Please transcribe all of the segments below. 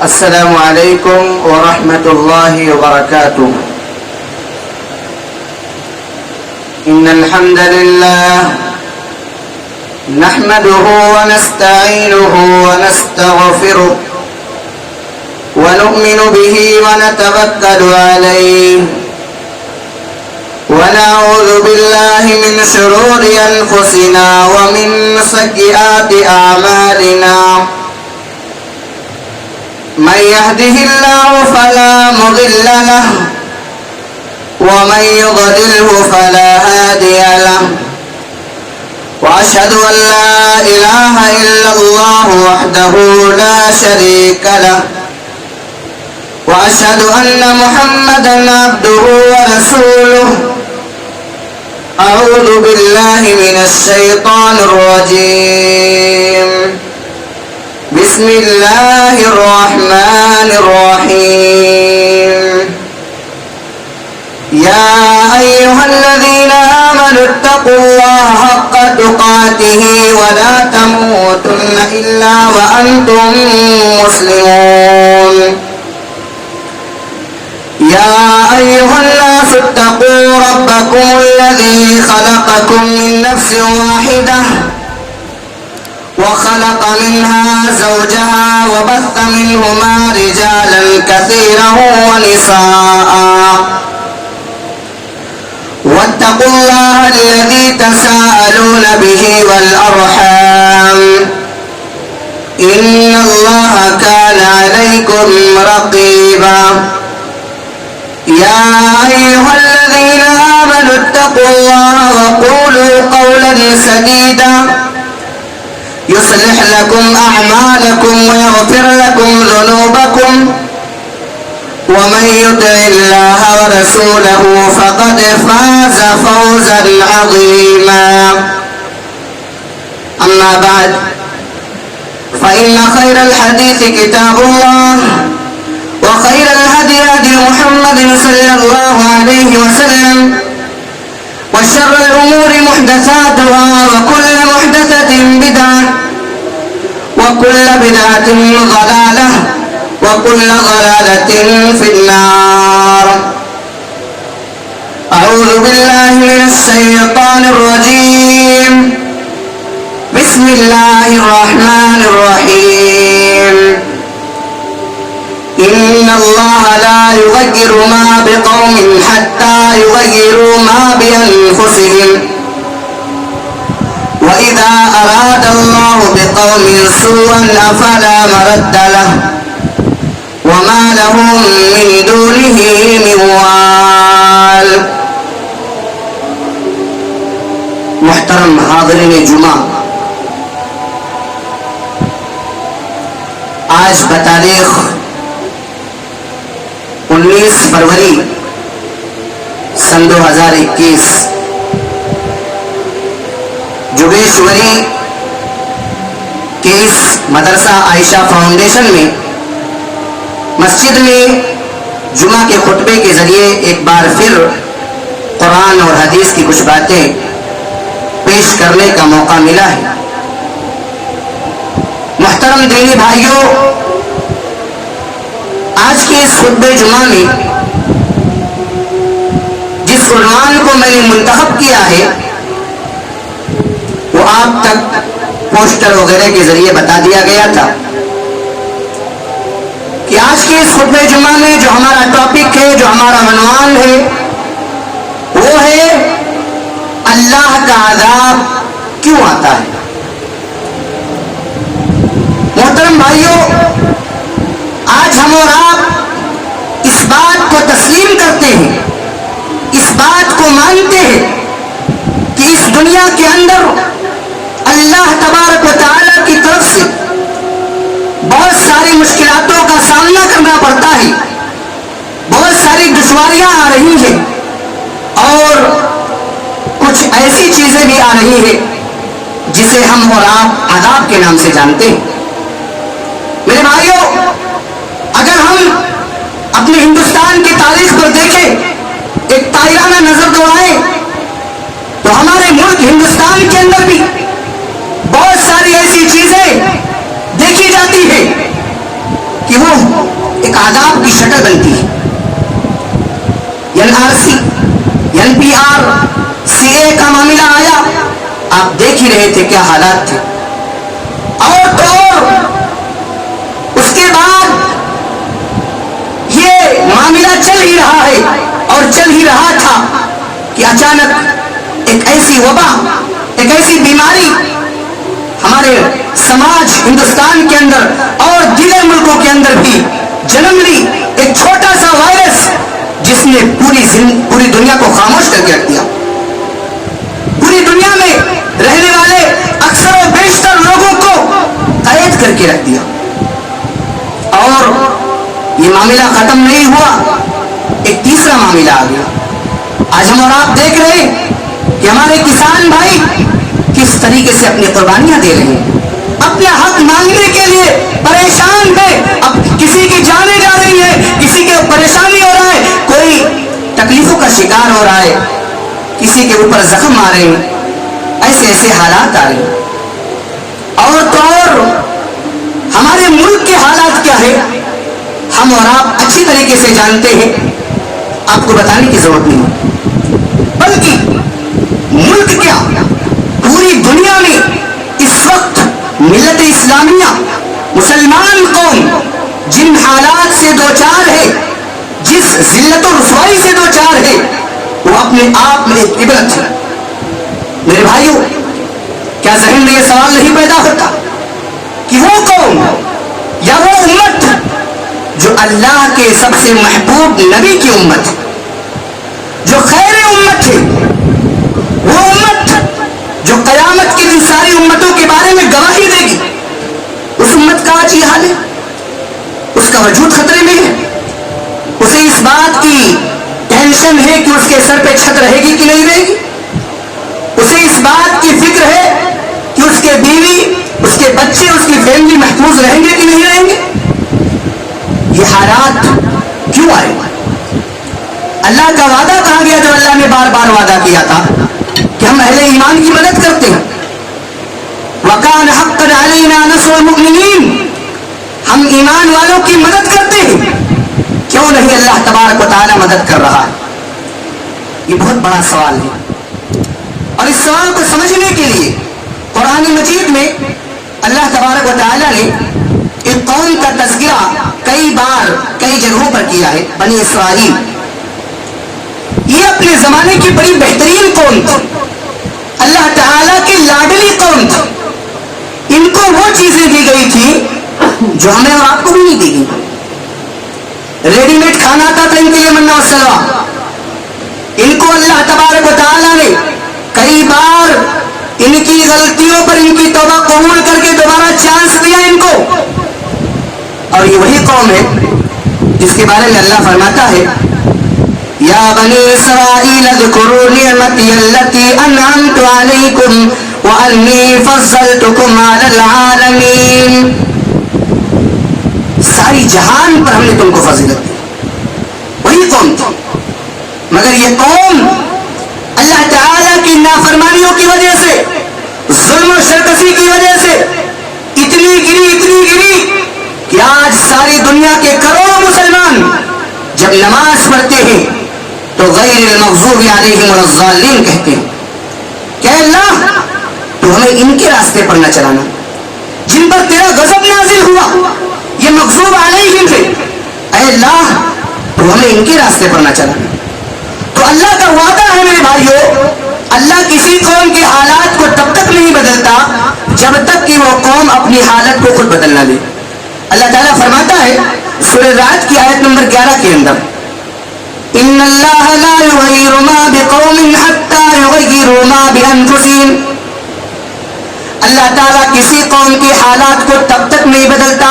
السلام علیکم ورحمۃ اللہ وبرکاتہ. ان الحمد للہ نحمده ونستعینه ونستغفره ونؤمن به ونتوکل علیہ ونعوذ باللہ من شرور انفسنا ومن سیئات اعمالنا. من يهده الله فلا مضل له ومن يضلله فلا هادي له وأشهد أن لا إله إلا الله وحده لا شريك له وأشهد أن محمدا عبده ورسوله. أعوذ بالله من الشيطان الرجيم. بسم الله الرحمن الرحيم. يا أيها الذين آمنوا اتقوا الله حق تقاته ولا تموتن إلا وأنتم مسلمون. يا أيها الناس اتقوا ربكم الذي خلقكم من نفس واحدة وخلق منها زوجها وبث منهما رجالا كثيرا ونساء واتقوا الله الذي تساءلون به والأرحام إن الله كان عليكم رقيبا. يا أيها الذين آمنوا اتقوا الله وقولوا قولا سديدا يصلح لكم أعمالكم ويغفر لكم ذنوبكم ومن يطع الله ورسوله فقد فاز فوزا عظيما. أما بعد فإن خير الحديث كتاب الله وخير الهدي هدي محمد صلى الله عليه وسلم وشر الأمور محدثاتها وكل محدثة بدعة وكل بدعة ضلالة وكل ضلالة في النار. أعوذ بالله من الشيطان الرجيم. بسم الله الرحمن الرحيم. إن الله لا يغير ما بقوم حتى يغيروا ما بأنفسهم وإذا أراد الله بقوم سوءا فلا مرد له وما لهم من دونه من وال. محترم حاضرین جمعہ، آج بتاریخ 19 فروری سن 2021 جوگیشوری کے اس مدرسہ عائشہ فاؤنڈیشن میں مسجد میں جمعہ کے خطبے کے ذریعے ایک بار پھر قرآن اور حدیث کی کچھ باتیں پیش کرنے کا موقع ملا ہے. محترم دینی بھائیوں، آج کے اس خطبہ جمعہ میں جس عنوان کو میں نے منتخب کیا ہے وہ آپ تک پوسٹر وغیرہ کے ذریعے بتا دیا گیا تھا کہ آج کے اس خطبہ جمعہ میں جو ہمارا ٹاپک ہے، جو ہمارا عنوان ہے، وہ ہے اللہ کا عذاب کیوں آتا ہے. محترم بھائیوں، آج ہم اور آپ اس بات کو تسلیم کرتے ہیں، اس بات کو مانتے ہیں کہ اس دنیا کے اندر اللہ تبارک و تعالیٰ کی طرف سے بہت ساری مشکلاتوں کا سامنا کرنا پڑتا ہے، بہت ساری دشواریاں آ رہی ہیں اور کچھ ایسی چیزیں بھی آ رہی ہیں جسے ہم اور آپ عذاب کے نام سے جانتے ہیں. میرے بھائیوں، اگر ہم اپنے ہندوستان کی تاریخ پر دیکھیں، ایک تائرانہ نظر دوڑائیں، تو ہمارے ملک ہندوستان کے اندر بھی بہت ساری ایسی چیزیں دیکھی جاتی ہے کہ وہ عذاب کی شکل بنتی ہے. NRC, NPR, CA کا معاملہ آیا, آپ دیکھ ہی رہے تھے کیا حالات تھے. اور تو اور اس کے بعد یہ معاملہ چل ہی رہا ہے اور چل ہی رہا تھا کہ اچانک ایک ایسی وبا, ایک ایسی بیماری ہمارے سماج ہندوستان کے اندر اور دیگر ملکوں کے اندر بھی جنم لی. ایک چھوٹا سا وائرس جس نے پوری دنیا کو خاموش کر کے رکھ دیا. پوری دنیا میں رہنے والے اکثر و بیشتر لوگوں کو قید کر کے رکھ دیا. اور یہ معاملہ ختم نہیں ہوا, ایک تیسرا معاملہ آ گیا. آج ہم اور آپ دیکھ رہے ہیں کہ ہمارے کسان بھائی کس طریقے سے اپنی قربانیاں دے رہے ہیں, اپنا حق مانگنے کے لیے پریشان ہیں. اب کسی کی جانیں جا رہی ہے, کسی کے پریشانی ہو رہا ہے, کوئی تکلیفوں کا شکار ہو رہا ہے, کسی کے اوپر زخم آ رہے ہیں, ایسے ایسے حالات آ رہے ہیں. اور تو اور ہمارے ملک کے حالات کیا ہے ہم اور آپ اچھی طریقے سے جانتے ہیں, آپ کو بتانے کی ضرورت نہیں. بلکہ ملک کیا پوری دنیا میں اس وقت ملت اسلامیہ مسلمان قوم جن حالات سے دوچار ہے, جس ذلت و رسوائی سے دوچار ہے, وہ اپنے آپ میں ایک عبرت ہے. میرے بھائیوں, کیا ذہن میں یہ سوال نہیں پیدا ہوتا کہ وہ قوم یا وہ امت جو اللہ کے سب سے محبوب نبی کی امت ہے, جو خیر امت ہے, وہ امت جو قیامت کے دن ساری امتوں کے بارے میں گواہی دے گی, اس امت کا آج یہ حال ہے. اس کا وجود خطرے میں ہے. اسے اس بات کی ٹینشن ہے کہ اس کے سر پہ چھت رہے گی کہ نہیں رہے گی. اسے اس بات کی فکر ہے کہ اس کے بیوی, اس کے بچے, اس کی فیملی محفوظ رہیں گے کہ نہیں رہیں گے. یہ حالات کیوں آئے؟ اللہ کا وعدہ کہا گیا جو اللہ نے بار بار وعدہ کیا تھا کہ ہم اہل ایمان کی مدد کرتے ہیں. وَكَانَ حَقًّا عَلَيْنَا نَصْرُ الْمُؤْمِنِينَ, ہم ایمان والوں کی مدد کرتے ہیں. کیوں نہیں اللہ تبارک و تعالی مدد کر رہا ہے؟ یہ بہت بڑا سوال ہے, اور اس سوال کو سمجھنے کے لیے قرآن مجید میں اللہ تبارک و تعالی نے ایک قوم کا تذکرہ کئی بار کئی جگہوں پر کیا ہے, بنی اسرائیل. یہ اپنے زمانے کی بڑی بہترین قوم تھی, اللہ تعالی کی لاڈلی قوم تھی. ان کو وہ چیزیں دی گئی تھی جو ہمیں اور آپ کو بھی نہیں دی گئی. ریڈی میڈ کھانا آتا تھا ان کے لیے, منہ و سلوہ. ان کو اللہ تبارک و تعالی نے کئی بار ان کی غلطیوں پر ان کی توبہ قبول کر کے دوبارہ چانس دیا ان کو. اور یہ وہی قوم ہے جس کے بارے میں اللہ فرماتا ہے, یا بنی اسرائیل اذکروا نعمتی التی انعمت علیکم وانی فضلتکم علی العالمین. ساری جہان پر ہم نے تم کو فضیلت دی. وہی قوم تھی, مگر یہ قوم اللہ تعالی کی نافرمانیوں کی وجہ سے, ظلم و شرکسی کی وجہ سے اتنی گری کہ آج ساری دنیا کے کروڑوں مسلمان جب نماز پڑھتے ہیں تو غیر المغضوب علیہم ولا الضالین کہتے ہیں کہ اللہ تو ہمیں ان کے راستے پر نہ چلانا جن پر تیرا غضب نازل ہوا, یہ مغضوب علیہم تھے. اے اللہ تو ہمیں ان کے راستے پر نہ چلانا. تو اللہ کا وعدہ ہے میرے بھائیوں, اللہ کسی قوم کے حالات کو تب تک نہیں بدلتا جب تک کہ وہ قوم اپنی حالت کو خود بدل نہ دے. اللہ تعالیٰ فرماتا ہے سورہ رعد کی آیت نمبر 11 کے اندر, ان اللہ لا یغیر ما بقوم حتی یغیروا ما بانفسہم. اللہ تعالیٰ کسی قوم کی حالات کو تب تک نہیں بدلتا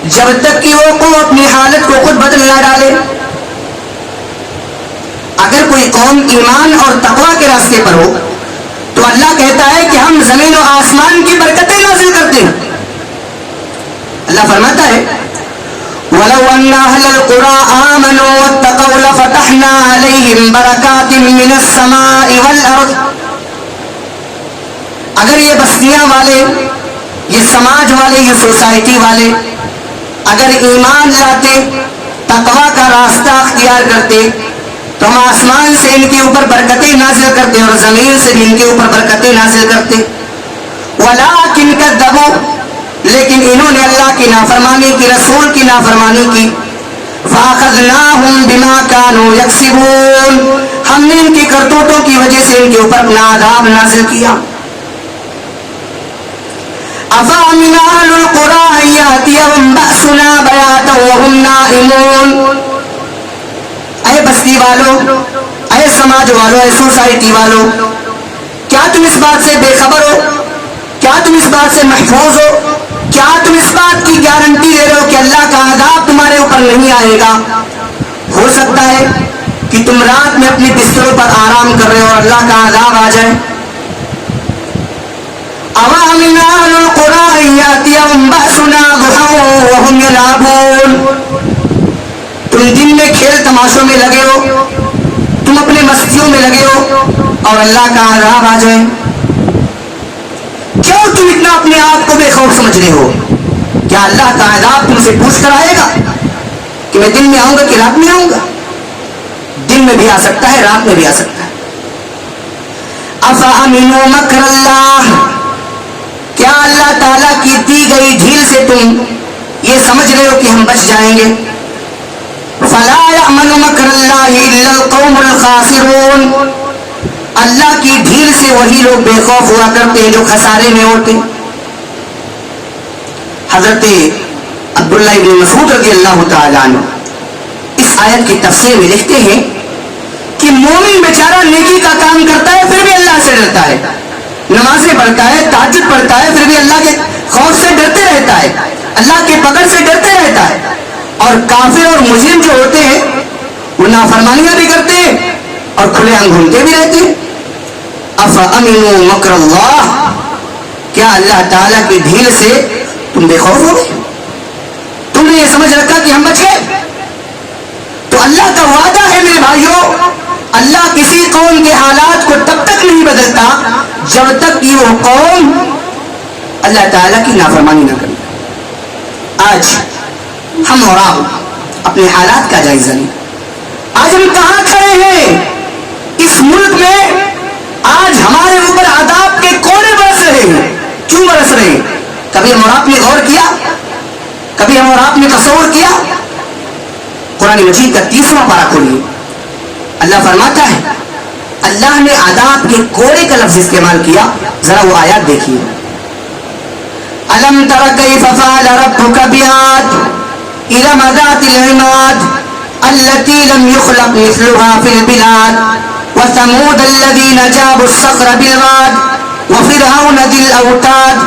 جب تک کہ وہ قوم اپنی حالت کو خود بدل نہ ڈالے. اگر کوئی قوم ایمان اور تقوی کے راستے پر ہو تو اللہ کہتا ہے کہ ہم زمین و آسمان کی برکتیں نازل کرتے ہیں. اللہ فرماتا ہے وَلَوْ أَنَّ أَهْلَ الْقُرَىٰ آمَنُوا وَاتَّقَوْا لَفَتَحْنَا عَلَيْهِمْ بَرَكَاتٍ مِّنَ السَّمَاءِ وَالْأَرْضِ. اگر یہ بستیاں والے, یہ سماج والے, یہ سوسائٹی والے اگر ایمان لاتے، تقوی کا راستہ اختیار کرتے، تو ہم آسمان سے ان کے اوپر برکتیں نازل کرتے اور زمین سے بھی ان کے اوپر برکتیں نازل کرتے. وَلَٰكِن كَذَّبُوا، لیکن انہوں نے اللہ کی نافرمانی کی، رسول کی نافرمانی کی. فَأَخَذْنَاهُمْ بِمَا كَانُوا يَكْسِبُونَ، ہم نے ان کی کرتوتوں کی وجہ سے ان کے اوپر اپنا عذاب نازل کیا. أَفَأَمِنَ أَهْلُ الْقُرَىٰ أَن يَأْتِيَهُمْ بَأْسُنَا بَيَاتًا وَهُمْ نَائِمُونَ، اے بستی والو، اے سماج والو، اے سوسائٹی والو، کیا تم اس بات سے بے خبر ہو؟ کیا تم اس بات سے محفوظ ہو؟ کیا تم اس بات کی گارنٹی دے رہے ہو کہ اللہ کا عذاب تمہارے اوپر نہیں آئے گا؟ ہو سکتا ہے کہ تم رات میں اپنے بستروں پر آرام کر رہے ہو اور اللہ کا عذاب آ جائے. أَوَأَمِنَ أَهْلُ الْقُرَىٰ أَن يَأْتِيَهُمْ بَأْسُنَا ضُحًى وَهُمْ يَلْعَبُونَ، تم دن میں کھیل تماشوں میں لگے ہو، تم اپنے مستیوں میں لگے ہو اور اللہ کا عذاب آ جائے. کیوں تم اتنا اپنے آپ کو بے خوف سمجھ رہے ہو؟ کیا اللہ کا عذاب تم سے پوچھ کر آئے گا کہ میں دن میں آؤں گا کہ رات میں آؤں گا؟ دن میں بھی آ سکتا ہے، رات میں بھی آ سکتا ہے. أَفَأَمِنُوا مَكْرَ اللَّهِ، کیا اللہ تعالیٰ کی دی گئی ڈھیل سے تم یہ سمجھ رہے ہو کہ ہم بچ جائیں گے؟ فَلَا يَأْمَنُ مَكْرَ اللَّهِ إِلَّا الْقَوْمُ الْخَاسِرُونَ، اللہ کی ڈھیل سے وہی لوگ بے خوف ہوا کرتے ہیں جو خسارے میں ہوتے. حضرت عبداللہ ابن مسعود رضی اللہ تعالیٰ عنہ اس آیت کی تفسیر میں لکھتے ہیں کہ مومن بیچارہ نیکی کا کام کرتا ہے پھر بھی اللہ سے ڈرتا ہے، نمازیں پڑھتا ہے، تہجد پڑھتا ہے، پھر بھی اللہ کے خوف سے ڈرتے رہتا ہے، اللہ کے پکڑ سے ڈرتے رہتا ہے. اور کافر اور مجرم جو ہوتے ہیں وہ نافرمانیاں بھی کرتے ہیں اور کھلے عام گھومتے بھی رہتے ہیں. أَفَأَمِنُوا مَكْرَ اللَّهِ، کیا اللہ تعالیٰ کی ڈھیل سے تم بے خوف ہو گئے؟ تم نے یہ سمجھ رکھا کہ ہم بچ گئے؟ تو اللہ کا وعدہ ہے میرے بھائیوں، اللہ کسی قوم کے حالات کو تب تک نہیں بدلتا جب تک کہ وہ قوم اللہ تعالیٰ کی نافرمانی نہ کرے. آج ہم اور آپ اپنے حالات کا جائزہ لیں. آج ہم کہاں کھڑے ہیں اس ملک میں؟ آج ہمارے اوپر عذاب کے کوڑے برس رہے ہیں. کیوں برس رہے ہیں؟ کبھی ہم اور آپ نے غور کیا؟ کبھی ہم اور آپ نے تصور کیا؟ قرآن مجید کا 30واں پارہ کھولیے، اللہ فرماتا ہے، اللہ نے عذاب کے کوڑے کا لفظ استعمال کیا، ذرا وہ آیات دیکھیے. أَلَمْ تَرَ كَيْفَ فَعَلَ رَبُّكَ بِعَادٍ إِرَمَ ذَاتِ الْعِمَادِ الَّتِي لَمْ يُخْلَقْ مِثْلُهَا فِي الْبِلَادِ وَثَمُودَ الَّذِينَ جَابُوا الصَّخْرَ بِالْوَادِ وَفِرْعَوْنَ ذِي الْأَوْتَادِ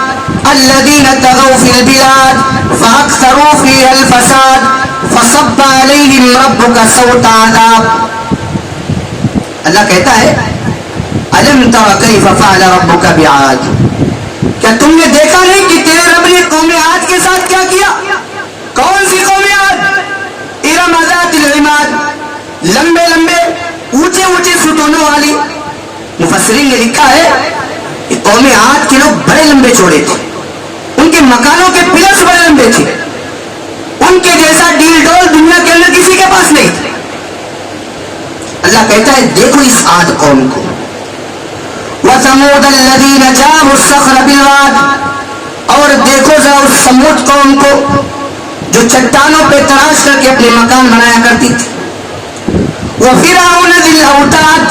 الَّذِينَ طَغَوْا فِي الْبِلَادِ فَأَكْثَرُوا فِيهَا الْفَسَادَ فَصَبَّ عَلَيْهِمْ رَبُّكَ سَوْطَ عَذَابٍ. اللہ کہتا ہے أَلَمْ تَرَ كَيْفَ فَعَلَ رَبُّكَ بِعَادٍ، کیا تم نے دیکھا نہیں کہ تیرے رب نے قوم عاد کے ساتھ کیا کیا؟ کون سی قوم عاد؟ ارم ذات العماد، لمبے لمبے اونچے اونچے ستونوں والی. مفسرین نے لکھا ہے کہ قوم عاد کے لوگ بڑے لمبے چوڑے تھے، ان کے مکانوں کے پلرز بڑے لمبے تھے، ان کے جیسا ڈیل ڈول دنیا کے اندر کسی کے پاس نہیں تھے. اللہ کہتا ہے دیکھو اس عاد قوم کو. وَثَمُودَ الَّذِينَ جَابُوا الصَّخْرَ بِالْوَادِ، اور دیکھو ذرا اس سمود قوم کو جو چٹانوں پہ تراش کر کے اپنے مکان بنایا کرتی تھی. وَفِرْعَوْنَ ذِي الْأَوْتَادِ،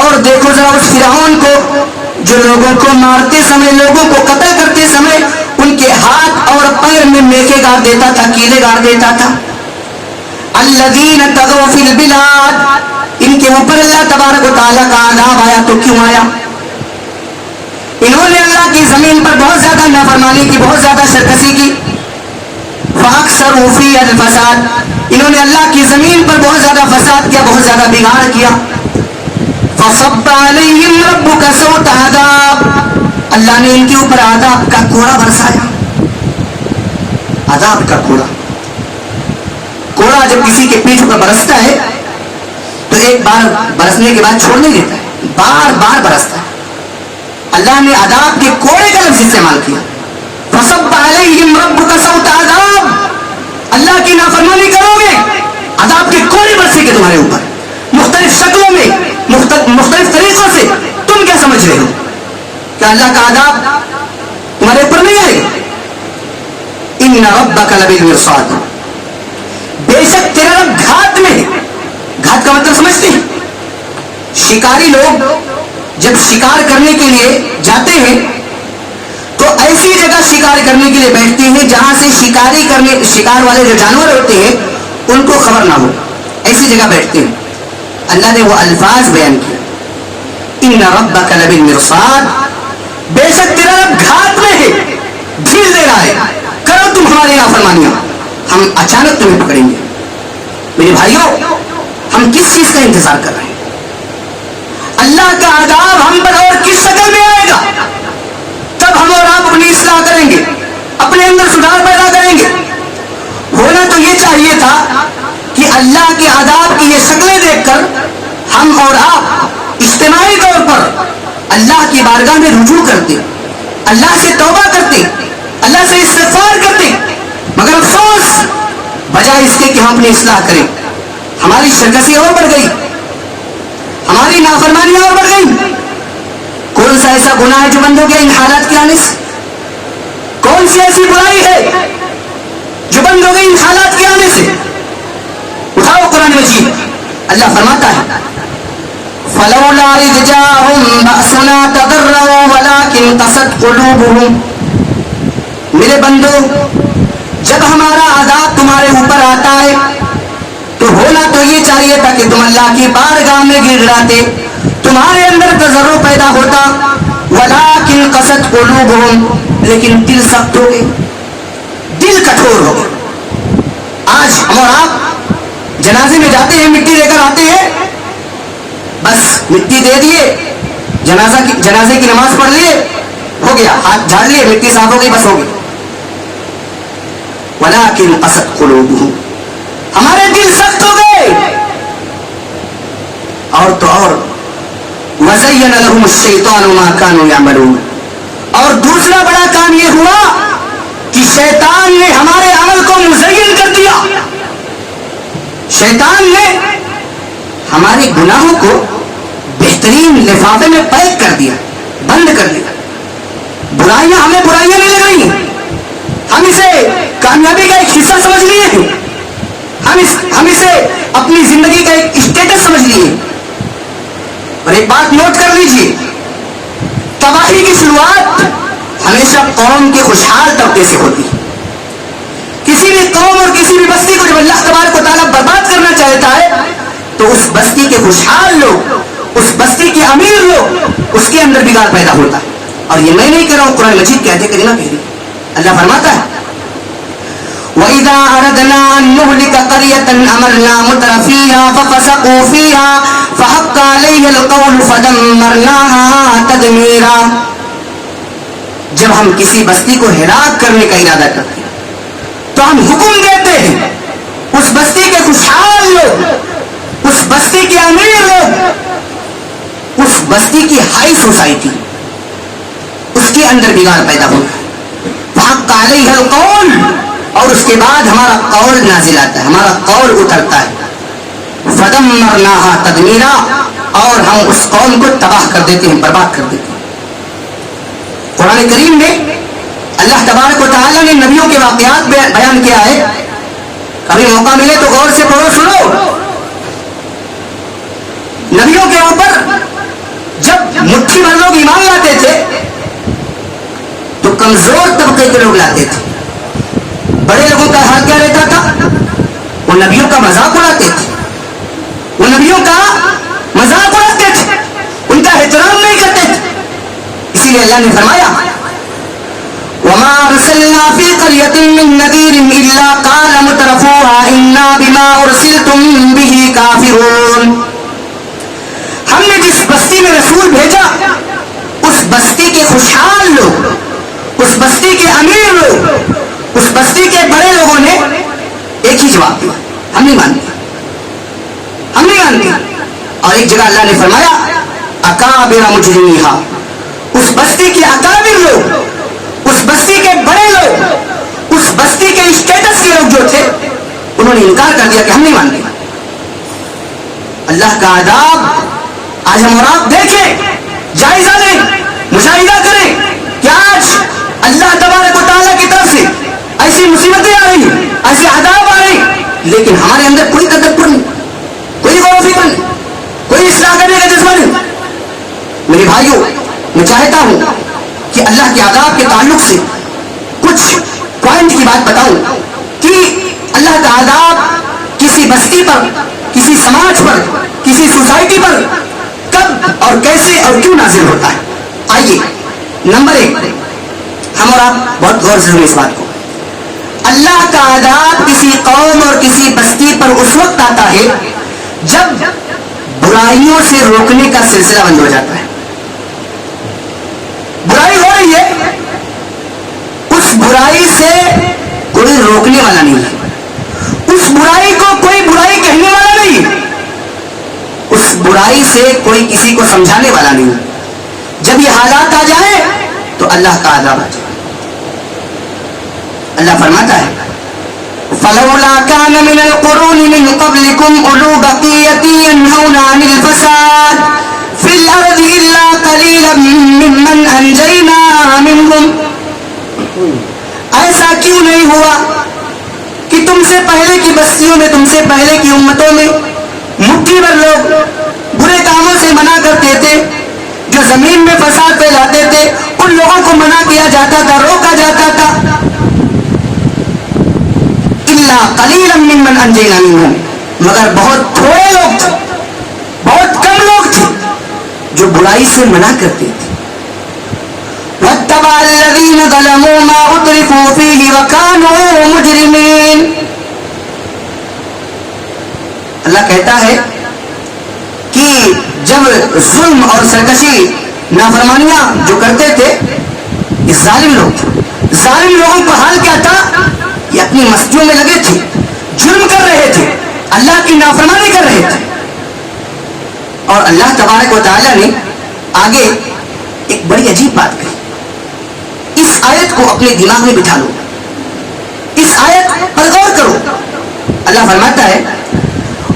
اور دیکھو ذرا اس فرعون کو جو لوگوں کو مارتے سمے، لوگوں کو قتل کرتے سمے ان کے ہاتھ اور پیر میں میخے گاڑ دیتا تھا، کیلے گاڑ دیتا تھا. الَّذِينَ طَغَوْا فِي الْبِلَادِ، ان کے اوپر اللہ تبارک و تعالیٰ کا عذاب آیا تو کیوں آیا؟ انہوں نے اللہ کی زمین پر بہت زیادہ نافرمانی کی، بہت زیادہ سرکشی کی. فَأَكْثَرُوا فِيهَا الْفَسَادَ، انہوں نے اللہ کی زمین پر بہت زیادہ فساد کیا، بہت زیادہ بگاڑ کیا. فَصَبَّ عَلَيْهِمْ رَبُّكَ سَوْطَ عَذَابٍ، اللہ نے ان کے اوپر عذاب کا کوڑا برسایا. عذاب کا کوڑا، کوڑا جب کسی کے پیٹھ پر برستا ہے تو ایک بار برسنے کے بعد چھوڑ نہیں دیتا ہے، بار بار برستا ہے. اللہ نے عذاب کے کوڑے کا لفظ استعمال کیا. فَصَبَّ عَلَيْهِمْ رَبُّكَ سَوْطَ عَذَابٍ، لاکھوں بستی کے تمہارے اوپر مختلف شکلوں میں مختلف طریقوں سے. تم کیا سمجھ رہے ہو کہ اللہ کا عذاب تمہارے اوپر نہیں آئے گا؟ ان ربک لبالمرصاد، بے شک تیرا رب گھات میں ہے. گھات کا مطلب سمجھتے ہیں؟ شکاری لوگ جب شکار کرنے کے لیے جاتے ہیں تو ایسی جگہ شکار کرنے کے لیے بیٹھتے ہیں جہاں سے شکار والے جو جانور ہوتے ہیں ان کو خبر نہ ہو. ایسی جگہ بیٹھتے ہیں. اللہ نے وہ الفاظ بیان کیا، ان ربک لبالمرصاد، بے شک تیرا رب گھات میں ہے، ڈھیل دے رہا ہے، کرو تم ہماری نافرمانیاں، ہم اچانک تمہیں پکڑیں گے. میرے بھائیوں، ہم کس چیز کا انتظار کر رہے ہیں؟ اللہ کا عذاب ہم پر اور کس شکل میں آئے گا؟ تب ہم اور آپ اپنی اصلاح کریں گے، اپنے اندر سدھار پیدا کریں گے. ہونا تو یہ چاہیے تھا کہ اللہ کے عذاب کی یہ شکلیں دیکھ کر ہم اور آپ اجتماعی طور پر اللہ کی بارگاہ میں رجوع کرتے، اللہ سے توبہ کرتے، اللہ سے استغفار کرتے. مگر افسوس، بجائے اس کے کہ ہم اپنی اصلاح کریں، ہماری سرکشی اور بڑھ گئی، ہماری نافرمانیاں اور بڑھ گئی. کون سا ایسا گناہ ہے جو بند ہو گیا ان حالات کے آنے سے؟ کون سی ایسی برائی ہے جو بند ہو گئی ان حالات کے آنے سے؟ اٹھاؤ قرآن مجید. اللہ فرماتا ہے فلولا اذ جاءهم بأسنا تضرعوا ولكن قست قلوبهم. میرے بندو، جب ہمارا عذاب تمہارے اوپر آتا ہے تو ہونا تو یہ چاہیے تھا کہ تم اللہ کی بارگاہ میں گر گڑاتے، تمہارے اندر تضرع پیدا ہوتا. ولكن قست قلوبهم، لیکن دل سخت ہو گئے، دل کٹھور ہو گئے. آج ہم اور آپ جنازے میں جاتے ہیں، مٹی لے کر آتے ہیں، بس مٹی دے دیے، جنازے کی نماز پڑھ لیے، ہو گیا، ہاتھ جھاڑ لیے، مٹی صاف ہو گئی، بس ہو گئی. ولكن قست قلوبهم، ہمارے دل سخت ہو گئے. اور تو اور وزین لهم الشیطان ما كانوا يعملون، اور دوسرا بڑا کام یہ ہوا کہ شیطان نے ہمارے عمل کو مزین کر دیا. شیطان نے ہمارے گناہوں کو بہترین لفافے میں پیک کر دیا، بند کر دیا. برائیاں ہمیں برائیاں نہیں لگ رہی ہیں، ہم اسے کامیابی کا ایک حصہ سمجھ لیے ہیں، ہم اسے اپنی زندگی کا ایک اسٹیٹس سمجھ لیے. اور ایک بات نوٹ کر لیجیے، تباہی کی شروعات ہمیشہ قوم کے خوشحال طبقے سے ہوتی ہے. کسی بھی قوم اور کسی بھی بستی کو جب اللہ تبارک و تعالیٰ برباد کرنا چاہتا ہے تو اس بستی کے خوشحال لوگ، اس بستی کے امیر لوگ، اس کے اندر بگاڑ پیدا ہوتا ہے. اور یہ میں نہیں کہہ رہا ہوں، قرآن مجید کہتے کریمہ کہہ رہی. اللہ فرماتا ہے وَإِذَا أَرَدْنَا أَن نُهْلِكَ قَرْيَةً أَمَرْنَا مُتْرَفِيهَا فَفَسَقُوا فِيهَا فَحَقَّ عَلَيْهَا الْقَوْلُ فَدَمَّرْنَاهَا تَدْمِيرًا. جب ہم کسی بستی کو ہلاک کرنے کا ارادہ کرتے ہیں تو ہم حکم دیتے ہیں اس بستی کے خوشحال لوگ، اس بستی کے امیر لوگ، اس بستی کی ہائی سوسائٹی، اس کے اندر بگاڑ پیدا ہوتا ہے. فَحَقَّ عَلَيْهَا الْقَوْلُ، اور اس کے بعد ہمارا قول نازل آتا ہے، ہمارا قول اترتا ہے. فَدَمَّرْنَاهَا تَدْمِيرًا، اور ہم اس قوم کو تباہ کر دیتے ہیں، برباد کر دیتے ہیں. قرآن کریم میں اللہ تبارک و تعالیٰ نے نبیوں کے واقعات بیان کیا ہے. کبھی موقع ملے تو غور سے پڑھو، سنو. نبیوں کے اوپر جب مٹھی بھر لوگ ایمان لاتے تھے تو کمزور طبقے کے لوگ لاتے تھے. بڑے لوگوں کا حال کیا رہتا تھا؟ وہ نبیوں کا مذاق اڑاتے تھے، وہ نبیوں کا مذاق اڑاتے تھے، ان کا احترام نہیں کرتے تھے. اسی لیے اللہ نے فرمایا وَمَا أَرْسَلْنَا فِي قَرْيَةٍ مِّن نَّذِيرٍ إِلَّا قَالَ مُتْرَفُوهَا إِنَّا بِمَا أُرْسِلْتُم بِهِ كَافِرُونَ. ہم نے جس بستی میں رسول بھیجا اس بستی کے خوشحال لوگ، اس بستی کے امیر لوگ، اس بستی کے بڑے لوگوں نے ایک ہی جواب دیا، ہم نہیں مانتے، ہم نہیں مانتے. اور ایک جگہ اللہ نے فرمایا اکابر مجرمیہا، اس بستی کے اکابر لوگ، اس بستی کے بڑے لوگ، اس بستی کے اسٹیٹس کے لوگ جو تھے انہوں نے انکار کر دیا کہ ہم نہیں مانتے. اللہ کا عذاب آج ہم اور آپ دیکھیں، جائزہ لیں، مشاہدہ کریں کہ آج اللہ تبارک و تعالیٰ کی طرف سے ایسی مصیبتیں آ رہی ہیں، ایسے عذاب آ رہے ہیں، لیکن ہمارے اندر کوئی تدبر نہیں، کوئی غور و فکر نہیں، کوئی اصلاح کرنے کا جذبہ نہیں۔ میرے بھائیوں، میں چاہتا ہوں کہ اللہ کے عذاب کے تعلق سے کچھ پوائنٹ کی بات بتاؤں کہ اللہ کا عذاب کسی بستی پر، کسی سماج پر، کسی سوسائٹی پر کب اور کیسے اور کیوں نازل ہوتا ہے۔ آئیے، نمبر 1، ہم اور آپ بہت غور سے سنیں اس بات کو۔ اللہ کا عذاب کسی قوم اور کسی بستی پر اس وقت آتا ہے جب برائیوں سے روکنے کا سلسلہ بند ہو جاتا ہے۔ برائی ہو رہی ہے، اس برائی سے کوئی روکنے والا نہیں ہے، اس برائی کو کوئی برائی کہنے والا نہیں ہے، اس برائی سے کوئی کسی کو سمجھانے والا نہیں ہے۔ جب یہ حالات آ جائیں تو اللہ کا عذاب آ جائے۔ اللہ فرماتا ہے فَلَوْلَا كَانَ مِنَ الْقُرُونِ مِنْ قَبْلِكُمْ أُولُو بَقِيَّةٍ يَنْهَوْنَ عَنِ الْفَسَادِ فِي الْأَرْضِ إِلَّا قَلِيلًا مِّمَّنْ أَنْجَيْنَا مِنْهُمْ۔ ایسا کیوں نہیں ہوا کہ تم سے پہلے کی بستیوں میں، تم سے پہلے کی امتوں میں مٹھی بھر لوگ برے کاموں سے منع کرتے تھے، جو زمین میں فساد پھیلاتے تھے، ان لوگوں کو منع کیا جاتا تھا، روکا جاتا تھا۔ الا قلیلا ممن انجینا منہم، مگر بہت تھوڑے لوگ تھے، بہت کم لوگ تھے جو برائی سے منع کرتے تھے۔ واتبع الذین ظلموا ما اترفوا فیہ وکانوا مجرمین۔ اللہ کہتا ہے کہ جب ظلم اور سرکشی، نافرمانیاں جو کرتے تھے، یہ ظالم لوگ تھے، ظالم لوگوں کا حال کیا تھا؟ یہ اپنی مستیوں میں لگے تھے، جرم کر رہے تھے، اللہ کی نافرمانی کر رہے تھے۔ اور اللہ تبارک و تعالیٰ نے آگے ایک بڑی عجیب بات کہی۔ اس آیت کو اپنے دماغ میں بٹھا لو، اس آیت پر غور کرو۔ اللہ فرماتا ہے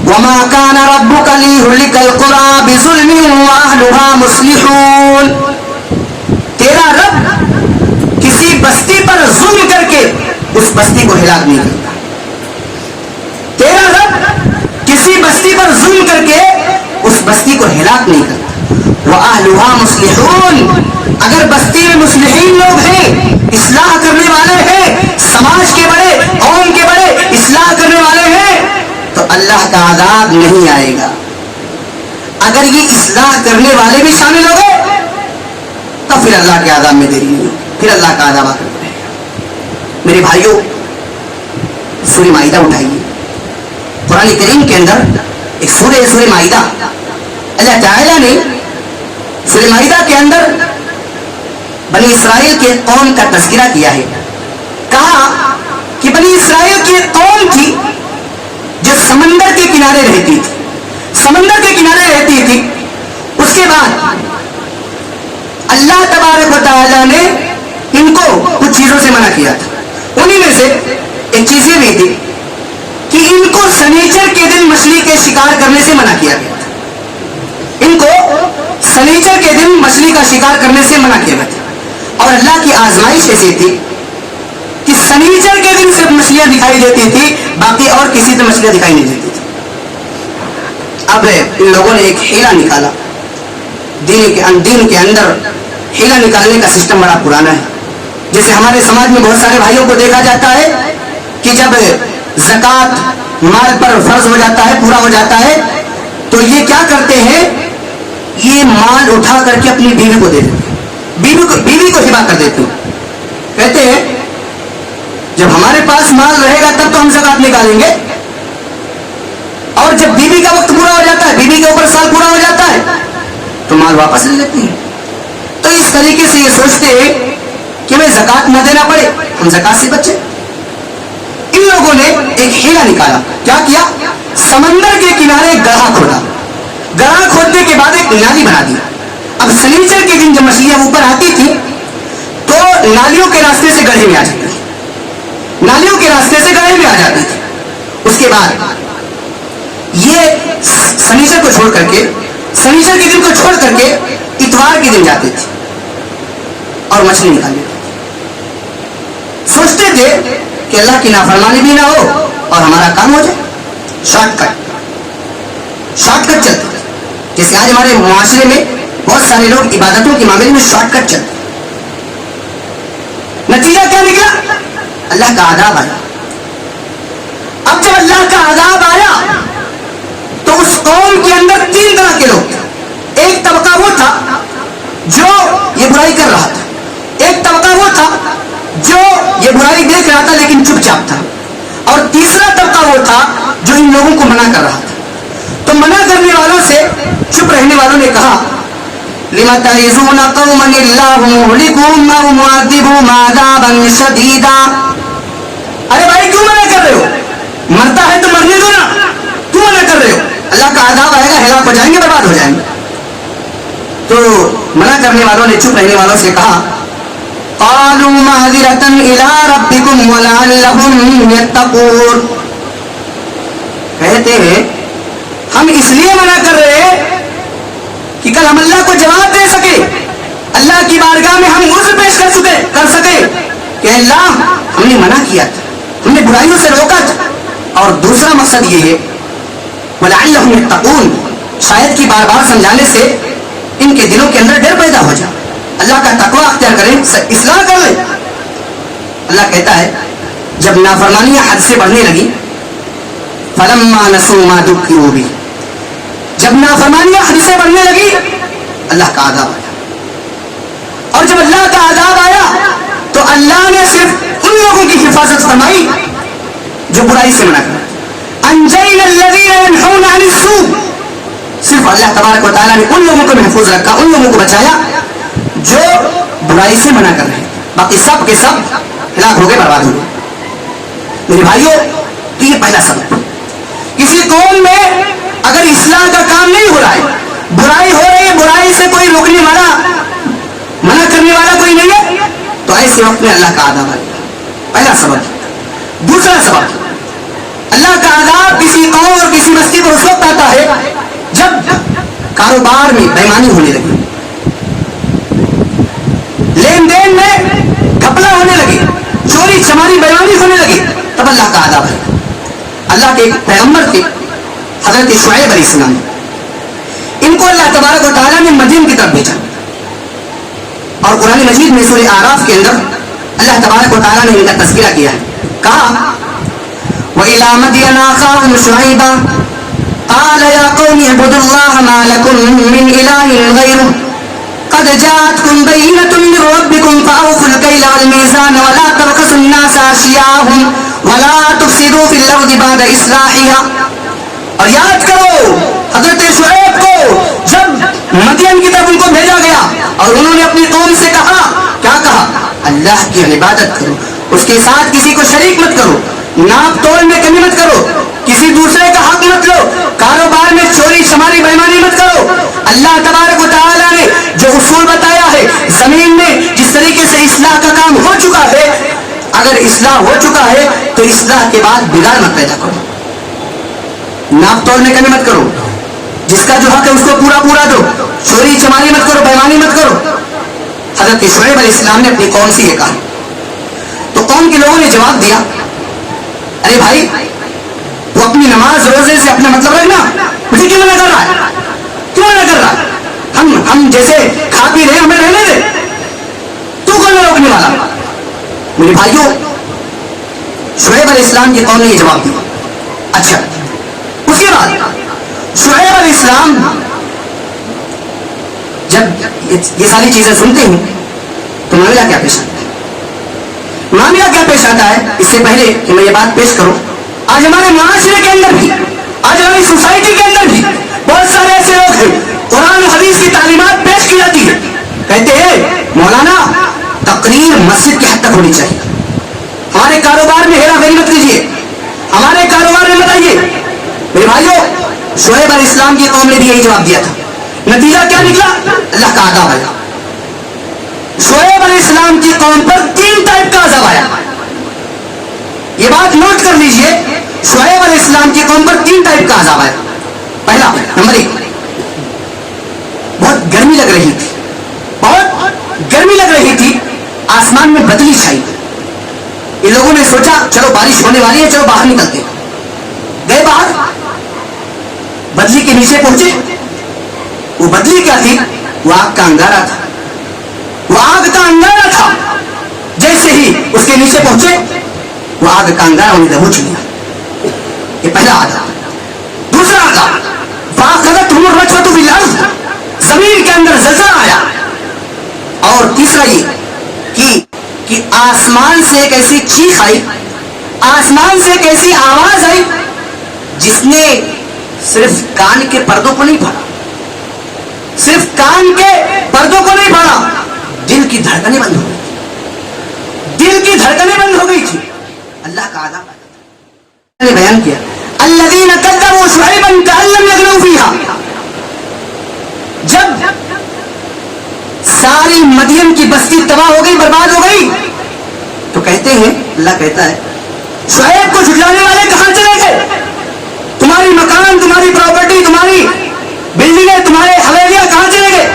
وَمَا كَانَ رَبُّكَ لِيُهْلِكَ الْقُرَىٰ بِظُلْمٍ وَأَهْلُهَا مُصْلِحُونَ۔ تیرا رب کسی بستی پر ظلم کر کے اس بستی کو ہلاک نہیں کرتا۔ تیرا رب کسی بستی پر ظلم کر کے اس بستی کو ہلاک نہیں کرتا۔ وَأَهْلُهَا مُصْلِحُونَ، اگر بستی میں مصلحین لوگ ہیں، اصلاح کرنے والے ہیں، سماج کے بڑے، قوم کے بڑے اصلاح کرنے والے ہیں، تو اللہ کا عذاب نہیں آئے گا۔ اگر یہ اصلاح کرنے والے بھی شامل ہو گئے تو پھر اللہ کے عذاب میں دیری نہیں ہوگی، پھر اللہ کا عذاب آ کر رہے گا۔ میرے بھائیوں، سورہ مائدہ اٹھائیے۔ قرآن کریم کے اندر ایک سورہ مائدہ، اللہ تعالیٰ نے سورہ مائدہ کے اندر بنی اسرائیل کے قوم کا تذکرہ کیا ہے۔ کہا کہ بنی اسرائیل کی ایک قوم تھی جو سمندر کے کنارے رہتی تھی، سمندر کے کنارے رہتی تھی۔ اس کے بعد اللہ تبارک و تعالیٰ نے ان کو کچھ چیزوں سے منع کیا تھا۔ انہی میں سے ایک چیز یہ بھی تھی کہ ان کو سنیچر کے دن مچھلی کے شکار کرنے سے منع کیا گیا تھا۔ ان کو سنیچر کے دن مچھلی کا شکار کرنے سے منع کیا گیا تھا۔ اور اللہ کی آزمائش ایسی تھی کہ سنیچر کے دن صرف مچھلیاں دکھائی دیتی تھی، باقی اور کسی سے مچھلیاں دکھائی نہیں دیتی تھی۔ اب ان لوگوں نے ایک ہیلا نکالا، دین کے اندر ہیلا نکالنے کا سسٹم بڑا پرانا ہے۔ جیسے ہمارے سماج میں بہت سارے بھائیوں کو دیکھا جاتا ہے کہ جب زکوٰۃ مال پر فرض ہو جاتا ہے، پورا ہو جاتا ہے، تو یہ کیا کرتے ہیں، یہ مال اٹھا کر کے اپنی بیوی کو دے دیتے ہیں، بیوی کو ہبا کر دیتے ہیں۔ کہتے ہیں جب ہمارے پاس مال رہے گا تب تو ہم زکوٰۃ نکالیں گے، اور جب بیوی کا وقت پورا ہو جاتا ہے، بیوی کے اوپر سال پورا ہو جاتا ہے، تو مال واپس لے لیتے ہیں۔ تو اس طریقے سے یہ سوچتے ہیں کہ ہمیں زکوٰۃ نہ دینا پڑے، ہم زکوٰۃ سے بچیں۔ ان لوگوں نے ایک ہیلا نکالا۔ کیا کیا؟ سمندر کے کنارے گڑھا کھودا، گڑھا کھودنے کے بعد ایک نالی بنا دی۔ اب سنیچر کے دن جب مچھلیاں اوپر آتی تھی تو نالیوں کے راستے سے گڑھے میں آ جاتی تھی، نالیوں کے راستے سے گڑھے میں آ جاتی تھی۔ اس کے بعد یہ سنیچر کو چھوڑ کر کے, سنیچر کے دن کو چھوڑ کر کے اتوار کے دن جاتے تھے اور مچھلی نکال لیتے تھے. سوچتے تھے کہ اللہ کی نافرمانی بھی نہ ہو اور ہمارا کام ہو جائے. شارٹ کٹ چلتے. جیسے آج ہمارے معاشرے میں بہت سارے لوگ عبادتوں کے معاملے میں شارٹ کٹ چلتے. نتیجہ کیا نکلا؟ اللہ کا عذاب آیا. اب جب اللہ کا عذاب آیا تو اس قوم کے اندر تین طرح کے لوگ تھے. ایک طبقہ وہ تھا جو یہ برائی کر رہا تھا, ایک طبقہ وہ تھا جو یہ برائی دیکھ رہا تھا لیکن چپ چاپ تھا, اور تیسرا طبقہ وہ تھا جو ان لوگوں کو منع کر رہا تھا. تو منع کرنے والوں سے چپ رہنے والوں نے کہا لِمَ تَعِظُونَ قَوْمًا اللَّهُ مُهْلِكُهُمْ أَوْ مُعَذِّبُهُمْ عَذَابًا شَدِيدًا. ارے بھائی کیوں منع کر رہے ہو؟ مرتا ہے تو مرنے دو نا, کیوں منع کر رہے ہو؟ اللہ کا عذاب آئے گا, ہلاک ہو جائیں گے, برباد ہو جائیں گے. تو منع کرنے والوں نے چپ رہنے والوں سے کہا قَالُوا مَعْذِرَةً إِلَىٰ رَبِّكُمْ وَلَعَلَّهُمْ يَتَّقُونَ. کہتے ہیں ہم اس لیے منع کر رہے ہیں کہ کل ہم اللہ کو جواب دے سکے, اللہ کی بارگاہ میں ہم عذر پیش کر سکے کہ اللہ ہم نے منع کیا تھا, ہم نے برائیوں سے روکا تھا. اور دوسرا مقصد یہ ہے وَلَعَلَّهُمْ يَتَّقُونَ, شاید کہ بار بار سمجھانے سے ان کے دلوں کے اندر ڈر پیدا ہو جائے, اللہ کا تقویٰ اختیار کریں, اصلاح کر لیں. اللہ کہتا ہے جب نافرمانیاں حد سے بڑھنے لگی فَلَمَّا نَسُوا مَا ذُكِّرُوا بِهِ, جب نافرمانیاں حد سے بڑھنے لگی اللہ کا عذاب آیا. اور جب اللہ کا عذاب آیا تو اللہ نے صرف ان لوگوں کی حفاظت فرمائی جو برائی سے منع کرتے. أَنْجَيْنَا الَّذِينَ يَنْهَوْنَ عَنِ السُّوءِ, صرف اللہ تبارک و تعالیٰ نے ان لوگوں کو محفوظ رکھا, ان لوگوں کو بچایا جو برائی سے منع کر رہے ہیں, باقی سب کے سب ہلاک ہو گئے, برباد ہو گئے. میرے بھائیوں, تو یہ پہلا سبب. کسی قوم میں اگر اصلاح کا کام نہیں ہو رہا ہے, برائی ہو رہی ہے, برائی سے کوئی روکنے والا, منع کرنے والا کوئی نہیں ہے, تو ایسے وقت میں اللہ کا عذاب آئے گا. پہلا سبب. دوسرا سبب, اللہ کا عذاب کسی قوم اور کسی بستی کو اس وقت آتا ہے جب کاروبار میں بےایمانی ہونے لگی, لین دین میں گھپلا ہونے لگی, چوری چماری بےایمانی ہونے لگی, تب اللہ کا عذاب ہے. اللہ کے ایک پیغمبر تھے حضرت شعیب علیہ السلام, ان کو اللہ تبارک و تعالیٰ نے مدین کی طرف بھیجا, اور قرآن مجید میں سورہ اعراف کے اندر اللہ تبارک و تعالیٰ نے ان کا تذکرہ کیا ہے. کہا وَإِلَىٰ مَدْيَنَ أَخَاهُمْ شُعَيْبًا قَالَ يَا قَوْمِ اعْبُدُوا اللَّهَ مَا لَكُم مِّنْ إِلَٰهٍ غَيْرُهُ قَدْ جَاءَتْكُمْ بَيِّنَةٌ مِّن رَّبِّكُمْ فَأَوْفُوا الْكَيْلَ وَالْمِيزَانَ وَلَا تَبْخَسُوا النَّاسَ أَشْيَاءَهُمْ وَلَا تُفْسِدُوا فِي الْأَرْضِ بَعْدَ إِصْلَاحِهَا. اور یاد کرو حضرت شعیب کو جب مدین کی طرف ان کو بھیجا گیا اور انہوں نے اپنی قوم سے کہا, کیا کہا؟ اللہ کی عبادت کرو, اس کے ساتھ کسی کو شریک مت کرو, ناپ تول میں کمی مت کرو, کسی دوسرے کا حق مت لو, کاروبار میں چوری چماری بےایمانی مت کرو. اللہ تبارک و تعالیٰ نے جو اصول بتایا ہے زمین میں جس طریقے سے اصلاح کا کام ہو چکا ہے, اگر اصلاح ہو چکا ہے تو اصلاح کے بعد بگاڑ مت پیدا کرو, ناپ تول میں کمی مت کرو, جس کا جو حق ہے اس کو پورا پورا دو, چوری چماری مت کرو, بےایمانی مت کرو. حضرت شعیب علیہ السلام نے اپنی قوم سے یہ کہا, تو قوم کے لوگوں نے جواب دیا ارے بھائی تو اپنی نماز روزے سے اپنا مطلب رکھنا, مجھے کیوں منع کر رہا ہے, کیوں منع کر رہا ہے, ہم جیسے کھا پی رہے ہمیں رہنے دے, تو کون ہے روکنے والا. میرے بھائیوں, شعیب علیہ السلام کی قوم نے یہ جواب دیا. اچھا, اس کے بعد شعیب علیہ السلام جب یہ ساری چیزیں سنتے ہیں تو معاملہ کیا پیش آتا ہے؟ معاملہ کیا پیش آتا ہے اس سے پہلے کہ میں یہ بات پیش کروں, آج ہمارے معاشرے کے اندر بھی, آج ہماری سوسائٹی کے اندر بھی بہت سارے ایسے لوگ ہیں, قرآن و حدیث کی تعلیمات پیش کی جاتی ہے, کہتے ہیں مولانا تقریر مسجد کی حد تک ہونی چاہیے, ہمارے کاروبار میں ہیرا پھیری مت کیجیے, ہمارے کاروبار میں مت آئیے. میرے بھائیوں, شعیب علیہ السلام کی قوم نے بھی یہی جواب دیا تھا. نتیجہ کیا نکلا؟ اللہ کا عذاب آیا. شعیب علیہ السلام کی قوم پر 3 ٹائپ کا عذاب آیا. یہ بات نوٹ کر لیجئے, شعیب علیہ السلام السلام کی قوم پر 3 ٹائپ کا عذاب آیا. پہلا نمبر 1, بہت گرمی لگ رہی تھی, بہت گرمی لگ رہی تھی, آسمان میں بدلی چھائی. یہ لوگوں نے سوچا چلو بارش ہونے والی ہے, چلو باہر نکلتے ہیں. گئے باہر, بدلی کے نیچے پہنچے. وہ بدلی کیا تھی؟ وہ آگ کا انگارہ تھا. وہ آگ کا انگارہ تھا. جیسے ہی اس کے نیچے پہنچے وہ آگ کا انگارہ انہیں دبوچ لیا. یہ پہلا عذاب. دوسرا عذاب, فاخذتهم الرجفة بالارض, زمین کے اندر زلزلہ آیا. اور تیسرا یہ کہ آسمان سے ایک ایسی چیخ آئی, آسمان سے ایک ایسی آواز آئی جس نے صرف کان کے پردوں کو نہیں پھاڑا, صرف کان کے پردوں کو نہیں پھاڑا, دل کی دھڑکنیں بند ہو گئی, دل کی دھڑکنیں بند ہو گئی تھی. اللہ کا عذاب نے بیان کیا, الذین کذبوا شعیبا کأن لم یغنوا فیہا. جب ساری مدین کی بستی تباہ ہو گئی, برباد ہو گئی, تو کہتے ہیں, اللہ کہتا ہے شعیب کو جھٹلانے والے کہاں چلے گئے؟ تمہاری مکان, تمہاری پراپرٹی, تمہاری بلڈنگیں, تمہارے حویلیاں کہاں چلے گئے؟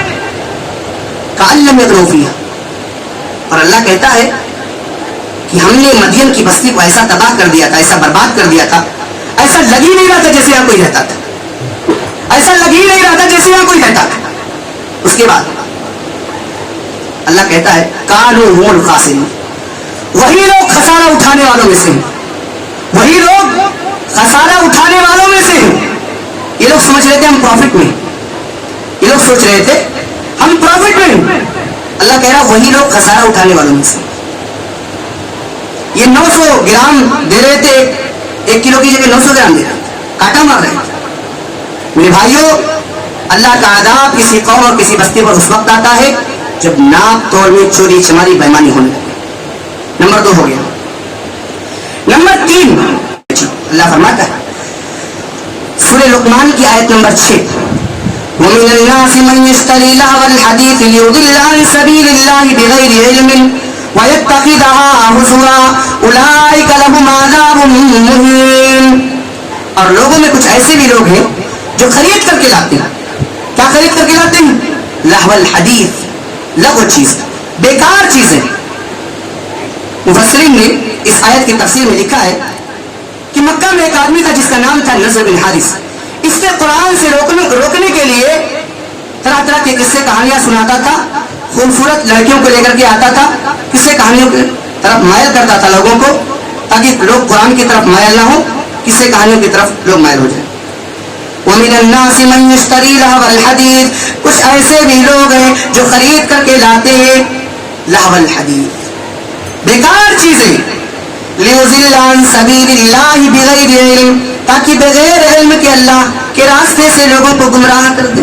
کأن لم یغنوا فیہا. اور اللہ کہتا ہے کہ ہم نے مدین کی بستی کو ایسا تباہ کر دیا تھا, ایسا برباد کر دیا تھا, ایسا لگ ہی نہیں رہا تھا جیسے یہاں کوئی رہتا تھا, ایسا لگ ہی نہیں رہا تھا جیسے یہاں کوئی رہتا تھا. اس کے بعد اللہ کہتا ہے کانوا هم الخاسرون, وہی لوگ خسارہ اٹھانے والوں میں سے ہیں, وہی لوگ خسارہ اٹھانے والوں میں سے ہیں. یہ لوگ سمجھ رہے تھے ہم پروفٹ میں, یہ لوگ سوچ رہے تھے ہم پروفٹ میں. اللہ کہہ رہا وہی لوگ خسارہ اٹھانے والوں میں سے. یہ 900 گرام دے رہے تھے, 1 کلو کی جگہ 900 گرام دے رہے تھے, کاٹا مار رہے تھے. میرے بھائیوں, اللہ کا عذاب کسی قوم اور کسی بستی پر اس وقت آتا ہے جب ناپ توڑ میں چوری چماری بےمانی ہونے لگے. نمبر 2 ہو گیا. نمبر 3, اللہ فرماتا ہے سورہ لقمان کی آیت نمبر 6, وَمِنَ النَّاسِ مَن يَشْتَرِي لَهْوَ الْحَدِيثِ لِيُضِلَّ عَن سَبِيلِ اللَّهِ بِغَيْرِ عِلْمٍ وَيَتَّخِذَهَا هُزُوًا أُولَٰئِكَ لَهُمْ عَذَابٌ مُّهِينٌ. اور لوگوں میں کچھ ایسے بھی لوگ ہیں جو خرید کر کے لاتے ہیں. کیا خرید کر کے لاتے ہیں؟ لہو الحدیث, لغو چیز, بیکار چیزیں. مفسرین نے اس آیت کی تفسیر میں لکھا ہے کہ مکہ میں ایک آدمی تھا جس کا نام تھا نضر بن حارث. اس نے قرآن سے روکنے کے لیے طرح طرح کے قصے کہانیاں سناتا تھا, خوبصورت لڑکیوں کو لے کر کے آتا تھا, قصے کہانیوں کی طرف مائل کرتا تھا لوگوں کو, تاکہ لوگ قرآن کی طرف مائل نہ ہو, قصے کہانیوں کی طرف لوگ مائل ہو جائیں. وَمِنَ النَّاسِ مَن يَشْتَرِي لَهْوَ الْحَدِيثِ, کچھ ایسے بھی لوگ ہیں جو خرید کر کے لاتے ہیں لہو الحدیث, بیکار چیزیں, لِيُضِلَّ عَن سَبِيلِ اللَّهِ بِغَيْرِ عِلْمٍ, تاکہ بغیر علم کے اللہ کے راستے سے لوگوں کو گمراہ کر دے.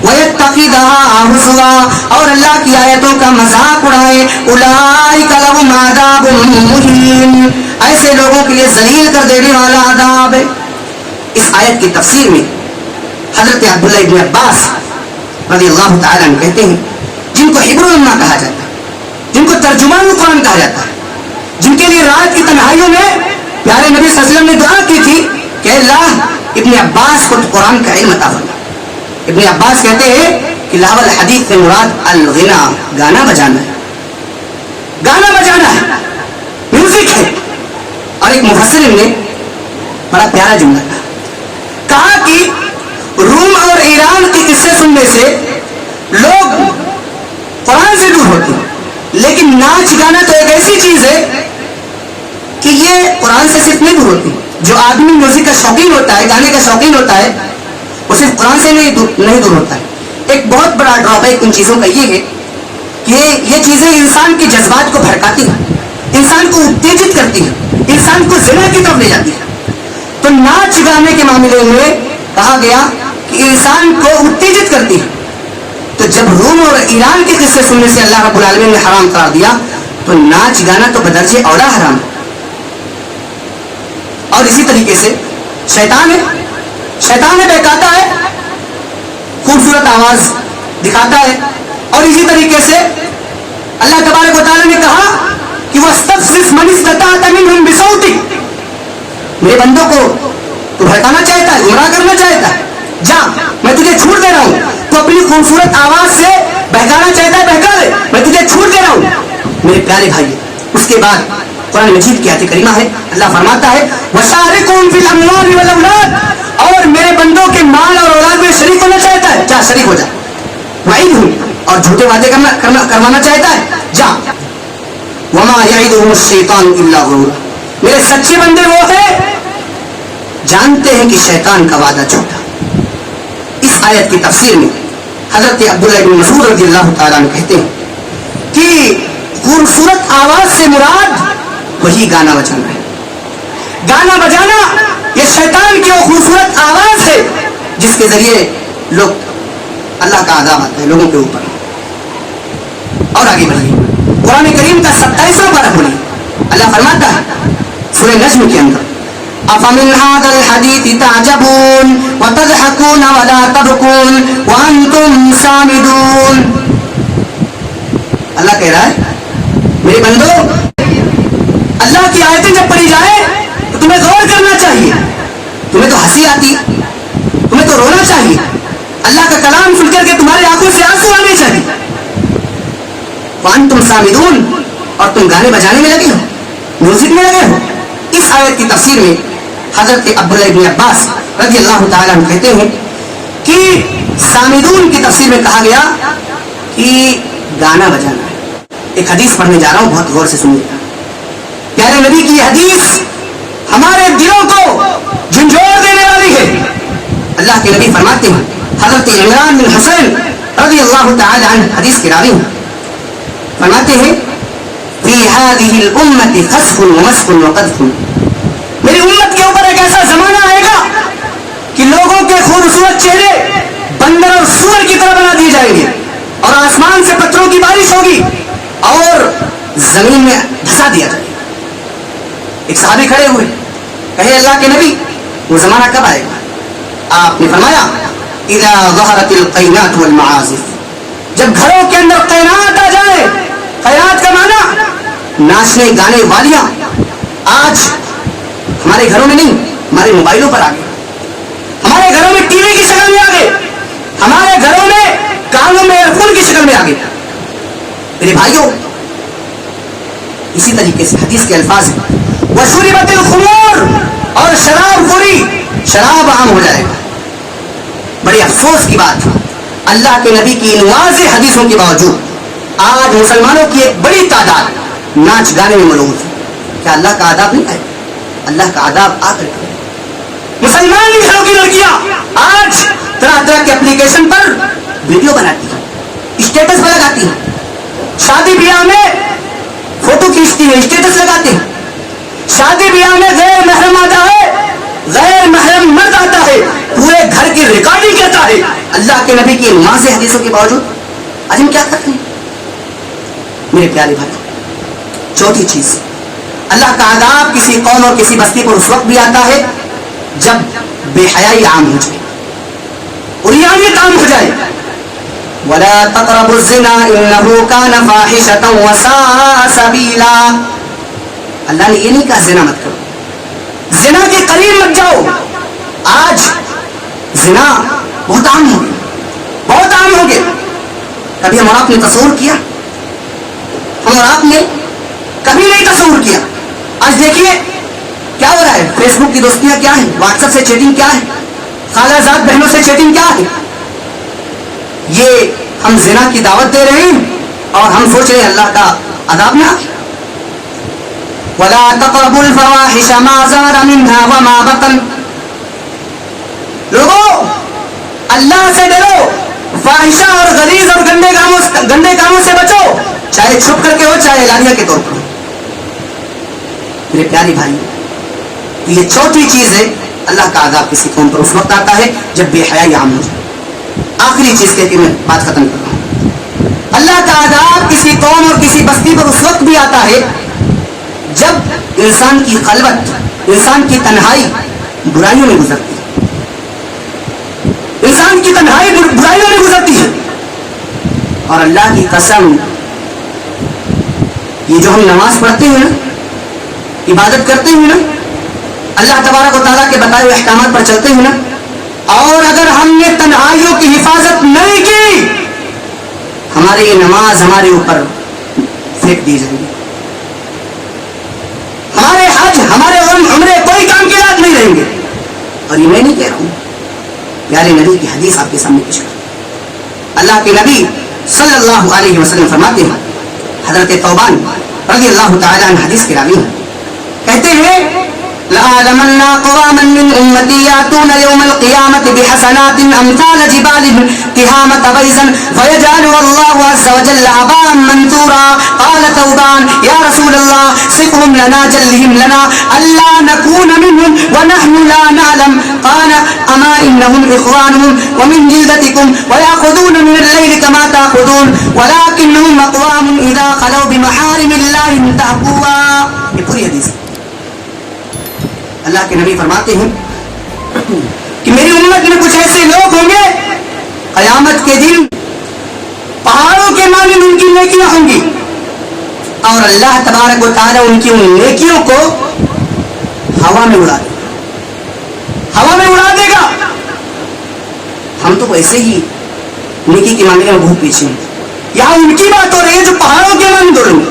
وَيَتَّخِذَهَا هُزُوًا, اور اللہ کی آیتوں کا مذاق اڑائے. أُولَٰئِكَ لَهُمْ عَذَابٌ مُّهِينٌ, ایسے لوگوں کے لیے ذلیل کر دینے والا عذاب ہے. اس آیت کی تفسیر میں حضرت عبداللہ ابن عباس رضی اللہ تعالیٰ عنہ کہتے ہیں, جن کو حبر الامہ کہا جاتا ہے, جن کو ترجمان قرآن کہا جاتا ہے, جن کے لیے رات کی تنہائیوں میں پیارے نبی صلی اللہ علیہ وسلم نے دعا کی تھی کہ اللہ ابن عباس کو قرآن کا علم عطا فرما. ابن عباس کہتے ہیں کہ لہو الحدیث سے مراد الغنا, گانا بجانا ہے, گانا بجانا ہے, میوزک ہے. اور ایک مفسر نے بڑا پیارا جملہ کہا کہ روم اور ایران کے قصے سننے سے لوگ قرآن سے دور ہوتے ہیں, لیکن ناچ گانا تو ایک ایسی چیز ہے کہ یہ قرآن سے صرف نہیں دور ہوتی. جو آدمی میوزک کا شوقین ہوتا ہے, گانے کا شوقین ہوتا ہے, وہ صرف قرآن سے نہیں دور ہوتا ہے. ایک بہت بڑا ڈرا بیک ان چیزوں کا یہ ہے کہ یہ چیزیں انسان کے جذبات کو بھڑکاتی ہیں, انسان کو اتیجت کرتی ہیں, انسان کو زنا کی طرف لے جاتی ہے. تو ناچ گانے کے معاملے میں کہا گیا کہ انسان کو اتیجت کرتی ہے. تو جب روم اور ایران کے قصے سننے سے اللہ رب العالمین نے حرام قرار دیا, تو ناچ گانا تو بدرجے اولا حرام. اور اسی طریقے سے شیطان ہے بہکاتا ہے, خوبصورت آواز دکھاتا ہے. اور اسی طریقے سے اللہ تبارک و تعالیٰ نے کہا کہ وَاسْتَفْزِزْ مَنِ اسْتَطَعْتَ مِنْهُمْ بِصَوْتِكَ, میرے بندوں کو تو بھڑکانا چاہتا ہے, گمراہ کرنا چاہتا ہے, جا میں تجھے چھوٹ دے رہا ہوں. تو اپنی خوبصورت آواز سے بہکانا چاہتا ہے, بہکا دے, میں تجھے چھوٹ دے رہا ہوں. میرے پیارے بھائی, اس کے بعد قرآن مجید کی آیت کریمہ ہے, اللہ فرماتا ہے وَشَارِكُهُمْ فِي الْأَمْوَالِ وَالْأَوْلَادِ, اور میرے بندوں کے مال اور اولاد میں شریک ہونا چاہتا ہے, جا شریک ہو جا. وَعِدْهُمْ, اور جھوٹے وعدے کروانا چاہتا ہے, جا. وَمَا يَعِدُهُمُ الشَّيْطَانُ إِلَّا غُرُورًا, میرے سچے بندے وہ ہیں جانتے ہیں کہ شیطان کا وعدہ جھوٹا. اس آیت کی تفسیر میں حضرت عبداللہ بن مسعود رضی اللہ تعالیٰ عنہ کہتے ہیں کہ خوبصورت آواز سے مراد وہی گانا بجانا ہے. گانا بجانا یہ شیطان کی وہ خوبصورت آواز ہے جس کے ذریعے لوگ اللہ کا عذاب آتا ہے لوگوں کے اوپر. اور آگے بڑھیے, قرآن کریم کا 27واں پارہ کھولیے, اللہ فرماتا ہے سورہ نجم کے اندر أَفَمِنْ هَذَا الْحَدِيثِ تَعْجَبُونَ وَتَضْحَكُونَ وَلَا تَبْكُونَ وَأَنْتُمْ سَامِدُونَ. اللہ کہہ رہا ہے میرے بندو, اللہ کی آیتیں جب پڑھی جائے تو تمہیں غور کرنا چاہیے. تمہیں تو ہنسی آتی, تمہیں تو رونا چاہیے. اللہ کا کلام سن کر کے تمہاری آنکھوں سے آنسو آنے چاہیے. وَأَنْتُمْ سَامِدُونَ, اور تم گانے بجانے میں لگے ہو, میوزک میں لگے ہو. اس آیت کی تفسیر میں حضرت عبداللہ بن عباس رضی اللہ تعالیٰ عنہ کہتے ہیں کہ سامدون کی تفسیر میں کہا گیا کہ گانا بجانا ہے. ایک حدیث پڑھنے جا رہا ہوں, بہت غور سے سنیے گا. پیارے نبی کی حدیث ہمارے دلوں کو جھنجھوڑ دینے والی ہے. اللہ کے نبی فرماتے ہیں, حضرت عمران بن حسین رضی اللہ تعالیٰ عنہ حدیث کے راوی فرماتے ہیں فی هذه الامة خسف ومسخ وقذف, میری امت کے اوپر ایک ایسا زمانہ آئے گا کہ لوگوں کے خوبصورت چہرے بندر اور سور کی طرح بنا دیے جائیں گے, اور آسمان سے پتھروں کی بارش ہوگی اور زمین میں دھسا دیا جائے گا. ایک صحابی کھڑے ہوئے, کہے اللہ کے نبی وہ زمانہ کب آئے گا؟ آپ نے فرمایا اذا ظہرت القینات والمعازف, جب گھروں کے اندر قینات آ جائے. قینات کا معنی ناچنے گانے والیاں آج ہمارے گھروں میں نہیں, ہمارے موبائلوں پر آ گئے, ہمارے گھروں میں ٹی وی کی شکل میں آ گئے, ہمارے گھروں میں کانوں میں ایئر فون کی شکل میں آ گئے. میرے بھائیوں, اسی طریقے سے حدیث کے الفاظ ہیں وشربت الخمور, اور شراب خوری, شراب عام ہو جائے گا. بڑی افسوس کی بات, اللہ کے نبی کی ان واضح حدیثوں کے باوجود آج مسلمانوں کی ایک بڑی تعداد ناچ گانے میں ملوث ہے. کیا اللہ کا آداب نہیں ہے؟ اللہ کا آداب آ کر کے مسلمان گھروں کی لڑکیاں آج طرح طرح کے اپلیکیشن پر ویڈیو بناتی ہیں, اسٹیٹس پر لگاتی ہیں. شادی بیاہ میں فوٹو کھینچتی ہیں, اسٹیٹس لگاتے ہیں. شادی بیاہ میں غیر محرم آتا ہے, غیر محرم مرد آتا ہے, پورے گھر کی ریکارڈنگ کرتا ہے. اللہ کے نبی کی واضح حدیثوں کے باوجود آج ہم کیا کرتے ہیں؟ میرے پیارے بھائی, چوتھی چیز, اللہ کا عذاب کسی قوم اور کسی بستی پر اس وقت بھی آتا ہے جب بے حیائی عام ہو جائے, اریانیت عام ہو جائے. وَلَا تَقْرَبُوا الزِّنَا إِنَّهُ كَانَ فَاحِشَةً وَسَاءَ سَبِيلًا, اللہ نے یہ نہیں کہا زنا مت کرو, زنا کے قریب مت جاؤ. آج زنا بہت عام ہو گیا, بہت عام ہو گیا. کبھی ہم اور آپ نے تصور کیا؟ ہم اور آپ نے کبھی نہیں تصور کیا. آج دیکھیے کیا ہو رہا ہے, فیس بک کی دوستیاں کیا ہیں, واٹس ایپ سے چیٹنگ کیا ہے, خالہ زاد بہنوں سے چیٹنگ کیا ہے. یہ ہم زنا کی دعوت دے رہے ہیں اور ہم سوچ رہے ہیں اللہ کا عذاب نہ آئے. وَلَا تَقْرَبُوا الْفَوَاحِشَ مَا ظَهَرَ مِنْهَا وَمَا بَطَنَ, لوگوں اللہ سے ڈرو, فاحشہ اور غلیظ اور گندے کاموں سے بچو, چاہے چھپ کر کے ہو چاہے اعلانیہ کے طور پر. میرے پیارے بھائی, یہ چوتھی چیز ہے, اللہ کا عذاب کسی قوم پر اس وقت آتا ہے جب بے حیائی عام ہو جائے. آخری چیز کہہ کے میں بات ختم کر رہا ہوں. اللہ کا عذاب کسی قوم اور کسی بستی پر اس وقت بھی آتا ہے جب انسان کی خلوت, انسان کی تنہائی برائیوں میں گزرتی ہے. انسان کی تنہائی برائیوں میں گزرتی ہے. اور اللہ کی قسم, یہ جو ہم نماز پڑھتے ہیں نا, عبادت کرتے ہیں نا, اللہ تبارک و تعالیٰ کے بتائے ہوئے احکامات پر چلتے ہیں نا، اور اگر ہم نے تنہائیوں کی حفاظت نہیں کی، ہماری یہ نماز ہمارے اوپر پھینک دی جائے گی، ہمارے حج ہمارے عمرے کوئی کام کی یاد نہیں رہیں گے. اور یہ میں نہیں کہہ رہا ہوں، پیارے نبی کی حدیث آپ کے سامنے پیش کرتا ہوں. اللہ کے نبی صلی اللہ علیہ وسلم فرماتے ہیں، حضرت ثوبان رضی اللہ تعالی عنہ حدیث کے راوی ہیں، کہتے ہیں لَأَعْلَمَنَّ أَقْوَامًا مِّنْ أُمَّتِي يَأْتُونَ يَوْمَ الْقِيَامَةِ بِحَسَنَاتٍ أَمْثَالَ جِبَالِ تِهَامَةَ بَيْضًا فَيَجْعَلُهَا اللَّهُ عَزَّ وَجَلَّ هَبَاءً مَّنثُورًا. قَالَ ثَوْبَانُ يَا رَسُولَ اللَّهِ صِفْهُمْ لَنَا جَلِّهِمْ لَنَا أَلَّا نَكُونَ مِنْهُمْ وَنَحْنُ لَا نَعْلَمُ. قَالَ أَمَا إِنَّهُمْ إِخْوَانُهُمْ وَمِنْ جِلْدَتِكُمْ وَيَأْخُذُونَ مِنَ اللَّيْلِ كَمَا تَأْخُذُونَ وَلَكِنَّهُمْ أَقْوَامٌ إِذَا خَلَوْا بِمَحَارِمِ اللَّهِ انتهكوها. یہ پوری حدیث ہے. اللہ کے نبی فرماتے ہیں کہ میری امت میں کچھ ایسے لوگ ہوں گے قیامت کے دن پہاڑوں کے مانند ان کی نیکیاں ہوں گی، اور اللہ تبارک و تعالی ان کی ان نیکیوں کو ہوا میں اڑا دے گا، ہوا میں اڑا دے گا. ہم تو ایسے ہی نیکی کے معاملے میں بہت پیچھے ہیں. یہاں ان کی بات ہو رہی ہے جو پہاڑوں کے مانند اڑیں گے.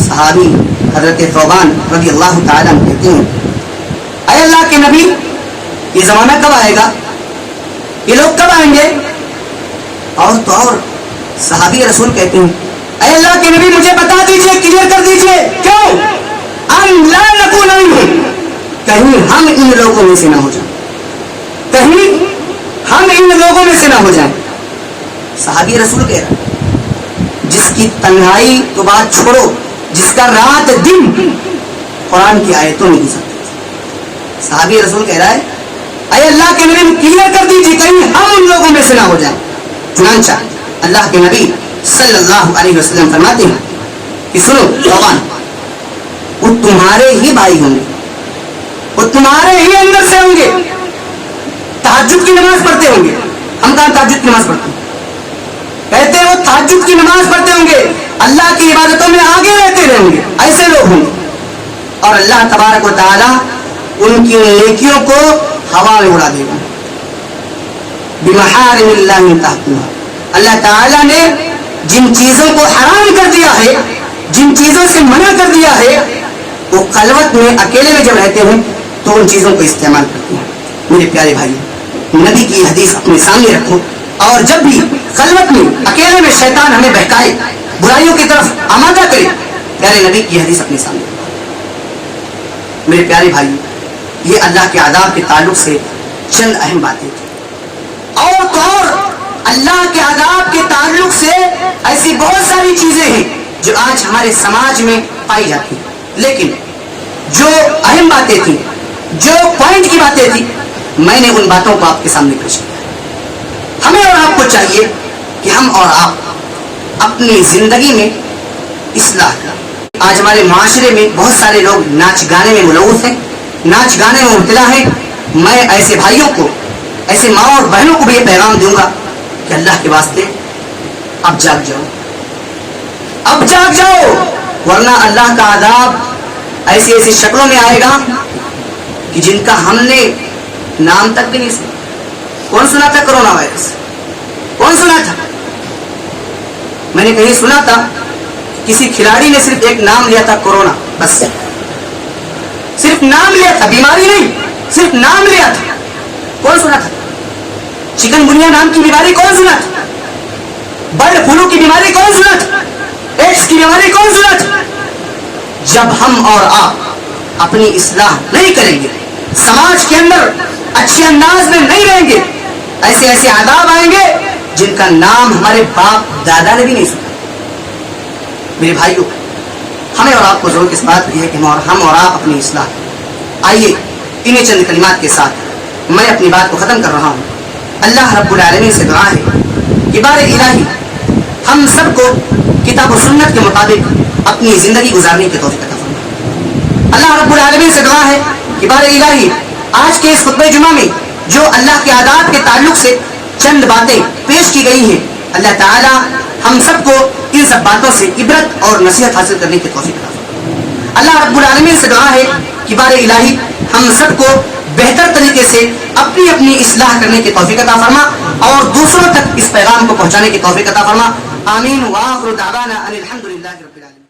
صحابی حضرت ثوبان رضی اللہ تعالیٰ عنہ کہتے ہیں، اے اللہ کے نبی یہ زمانہ کب آئے گا، یہ لوگ کب آئیں گے؟ اور تو اور صحابی رسول کہتے ہیں، اے اللہ کے نبی مجھے بتا دیجئے، کلیئر کر دیجئے، کیوں؟ ان لا نکون منہم، کہیں ہم ان لوگوں میں سے نہ ہو جائیں، کہیں ہم ان لوگوں میں سے نہ ہو جائیں. صحابی رسول کہہ رہا ہے جس کی تنہائی تو بات چھوڑو، جس کا رات دن قرآن کی آیتوں نہیں گزرتی. صحابی رسول کہہ رہا ہے اے اللہ کے نبی کلیئر کر دیجیے کہیں ہم ان لوگوں میں سے نہ ہو جائیں. چنانچہ اللہ کے نبی صلی اللہ علیہ وسلم فرماتے ہیں کہ سنو ثوبان، وہ تمہارے ہی بھائی ہوں گے، وہ تمہارے ہی اندر سے ہوں گے، تہجد کی نماز پڑھتے ہوں گے. ہم کہاں تہجد کی نماز پڑھتے ہیں؟ کہتے ہیں وہ تہجد کی نماز پڑھتے ہوں گے، اللہ کی عبادتوں میں آگے رہتے رہیں گے، ایسے لوگ ہوں گے. اور اللہ تبارک و تعالی ان کی نیکیوں کو ہوا میں اڑا دے گا. بمحارم اللہ انتهكوها، اللہ تعالی نے جن چیزوں کو حرام کر دیا ہے، جن چیزوں سے منع کر دیا ہے، وہ خلوت میں اکیلے میں جب رہتے ہیں تو ان چیزوں کو استعمال کرتے ہیں. میرے پیارے بھائی، نبی کی حدیث اپنے سامنے رکھو، اور جب بھی خلوت میں اکیلے میں شیطان ہمیں بہکائے، برائیوں کی طرف آمادہ کرے، پیارے نبی کی حدیث اپنے سامنے رکھو. میرے پیارے بھائی، یہ اللہ کے آداب کے تعلق سے چند اہم باتیں تھیں، اور تو اور اللہ کے آداب کے تعلق سے ایسی بہت ساری چیزیں ہیں جو آج ہمارے سماج میں پائی جاتی ہیں. لیکن جو اہم باتیں تھیں، جو پوائنٹ کی باتیں تھیں، میں نے ان باتوں کو آپ کے سامنے پیش کیا. ہمیں اور آپ کو چاہیے کہ ہم اور آپ اپنی زندگی میں اصلاح کریں. آج ہمارے معاشرے میں بہت سارے لوگ ناچ گانے میں ملوث ہیں، ناچ گانے میں مبتلا ہیں. میں ایسے بھائیوں کو، ایسے ماں اور بہنوں کو بھی یہ پیغام دوں گا کہ اللہ کے واسطے اب جاگ جاؤ، اب جاگ جاؤ، ورنہ اللہ کا عذاب ایسی ایسی شکلوں میں آئے گا کہ جن کا ہم نے نام تک بھی نہیں سنا. کون سنا تھا کرونا وائرس؟ کون سنا تھا؟ میں نے کہیں سنا تھا کسی کھلاڑی نے صرف ایک نام لیا تھا، کورونا، بس صرف نام لیا تھا، بیماری نہیں، صرف نام لیا تھا. کون سنا تھا؟ چکن گنیا نام کی بیماری کون سنا تھا؟ برڈ فلو کی بیماری کون سنا تھا؟ ایڈس کی بیماری کون سنا تھا؟ جب ہم اور آپ اپنی اصلاح نہیں کریں گے، سماج کے اندر اچھے انداز میں نہیں رہیں گے، ایسے ایسے عذاب آئیں گے جن کا نام ہمارے باپ دادا نے بھی نہیں سنا. میرے بھائیوں، ہمیں اور آپ کو ضرورت اس بات کی ہے کہ ہم اور آپ اپنی اصلاح کریں. آئیے انہیں چند کلمات کے ساتھ میں اپنی بات کو ختم کر رہا ہوں. اللہ رب العالمین سے دعا ہے کہ بار الہی ہم سب کو کتاب و سنت کے مطابق اپنی زندگی گزارنے کی توفیق عطا فرمائے. اللہ رب العالمین سے دعا ہے کہ بار الہی آج کے اس خطبہ جمعہ میں جو اللہ کے آداب کے تعلق سے چند باتیں پیش کی گئی ہیں، اللہ تعالی ہم سب کو ان سب باتوں سے عبرت اور نصیحت حاصل کرنے کی توفیق عطا فرمائے. اللہ رب العالمین سے دعا ہے کہ بار الہی ہم سب کو بہتر طریقے سے اپنی اپنی اصلاح کرنے کی توفیق عطا فرما اور دوسروں تک اس پیغام کو پہنچانے کی توفیق عطا فرما. آمین. وآخر دعوانا ان الحمد للہ رب العالمین.